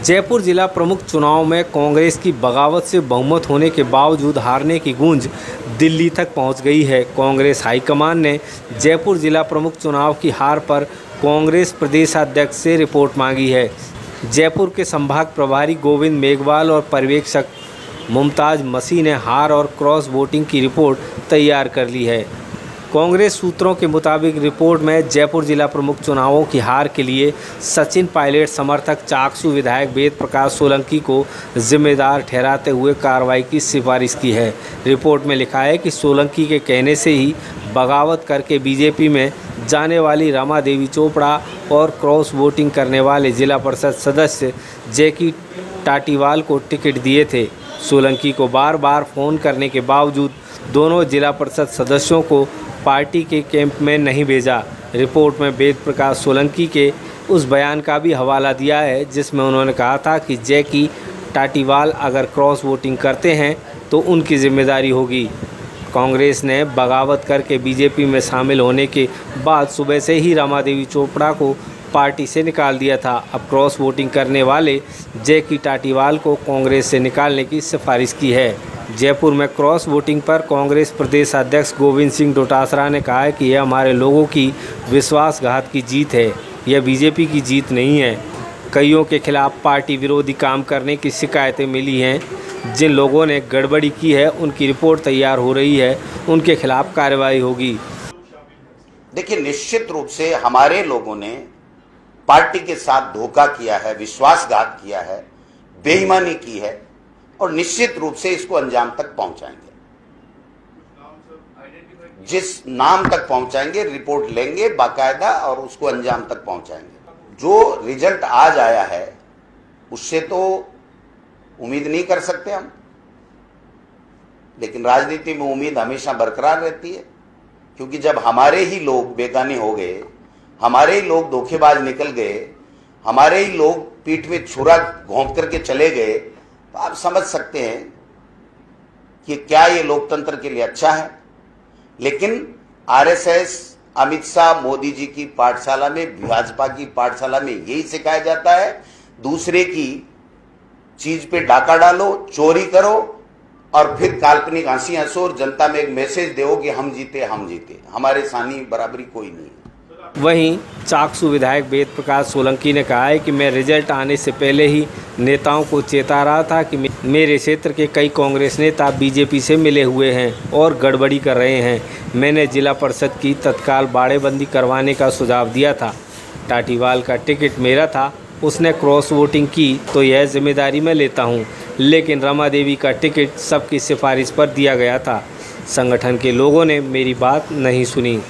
जयपुर जिला प्रमुख चुनाव में कांग्रेस की बगावत से बहुमत होने के बावजूद हारने की गूंज दिल्ली तक पहुंच गई है। कांग्रेस हाईकमान ने जयपुर जिला प्रमुख चुनाव की हार पर कांग्रेस प्रदेशाध्यक्ष से रिपोर्ट मांगी है। जयपुर के संभाग प्रभारी गोविंद मेघवाल और पर्यवेक्षक मुमताज मसीह ने हार और क्रॉस वोटिंग की रिपोर्ट तैयार कर ली है। कांग्रेस सूत्रों के मुताबिक रिपोर्ट में जयपुर जिला प्रमुख चुनावों की हार के लिए सचिन पायलट समर्थक चाकसू विधायक वेद प्रकाश सोलंकी को जिम्मेदार ठहराते हुए कार्रवाई की सिफारिश की है। रिपोर्ट में लिखा है कि सोलंकी के कहने से ही बगावत करके बीजेपी में जाने वाली रमा देवी चोपड़ा और क्रॉस वोटिंग करने वाले जिला परिषद सदस्य जैकी टाटीवाल को टिकट दिए थे। सोलंकी को बार बार फ़ोन करने के बावजूद दोनों जिला परिषद सदस्यों को पार्टी के कैंप में नहीं भेजा। रिपोर्ट में वेद प्रकाश सोलंकी के उस बयान का भी हवाला दिया है जिसमें उन्होंने कहा था कि जैकी टाटीवाल अगर क्रॉस वोटिंग करते हैं तो उनकी जिम्मेदारी होगी। कांग्रेस ने बगावत करके बीजेपी में शामिल होने के बाद सुबह से ही रमा देवी चोपड़ा को पार्टी से निकाल दिया था। अब क्रॉस वोटिंग करने वाले जैकी टाटीवाल को कांग्रेस से निकालने की सिफारिश की है। जयपुर में क्रॉस वोटिंग पर कांग्रेस प्रदेश अध्यक्ष गोविंद सिंह डोटासरा ने कहा है कि यह हमारे लोगों की विश्वासघात की जीत है, यह बीजेपी की जीत नहीं है। कईयों के खिलाफ पार्टी विरोधी काम करने की शिकायतें मिली हैं। जिन लोगों ने गड़बड़ी की है उनकी रिपोर्ट तैयार हो रही है, उनके खिलाफ कार्रवाई होगी। देखिए, निश्चित रूप से हमारे लोगों ने पार्टी के साथ धोखा किया है, विश्वासघात किया है, बेईमानी की है और निश्चित रूप से इसको अंजाम तक पहुंचाएंगे। जिस नाम तक पहुंचाएंगे, रिपोर्ट लेंगे बाकायदा और उसको अंजाम तक पहुंचाएंगे। जो रिजल्ट आज आया है उससे तो उम्मीद नहीं कर सकते हम, लेकिन राजनीति में उम्मीद हमेशा बरकरार रहती है, क्योंकि जब हमारे ही लोग बेगाने हो गए, हमारे ही लोग धोखेबाज निकल गए, हमारे ही लोग पीठ में छुरा घोंप करके चले गए, तो आप समझ सकते हैं कि क्या ये लोकतंत्र के लिए अच्छा है। लेकिन आरएसएस, अमित शाह, मोदी जी की पाठशाला में, भाजपा की पाठशाला में यही सिखाया जाता है, दूसरे की चीज पे डाका डालो, चोरी करो और फिर काल्पनिक हंसी हंसो और जनता में एक मैसेज दो कि हम जीते, हम जीते, हमारे सानी बराबरी कोई नहीं है। वहीं चाकसू विधायक वेद प्रकाश सोलंकी ने कहा है कि मैं रिजल्ट आने से पहले ही नेताओं को चेता रहा था कि मेरे क्षेत्र के कई कांग्रेस नेता बीजेपी से मिले हुए हैं और गड़बड़ी कर रहे हैं। मैंने जिला परिषद की तत्काल बाड़ेबंदी करवाने का सुझाव दिया था। टाटीवाल का टिकट मेरा था, उसने क्रॉस वोटिंग की तो यह जिम्मेदारी मैं लेता हूं, लेकिन रमा देवी का टिकट सबकी सिफारिश पर दिया गया था। संगठन के लोगों ने मेरी बात नहीं सुनी।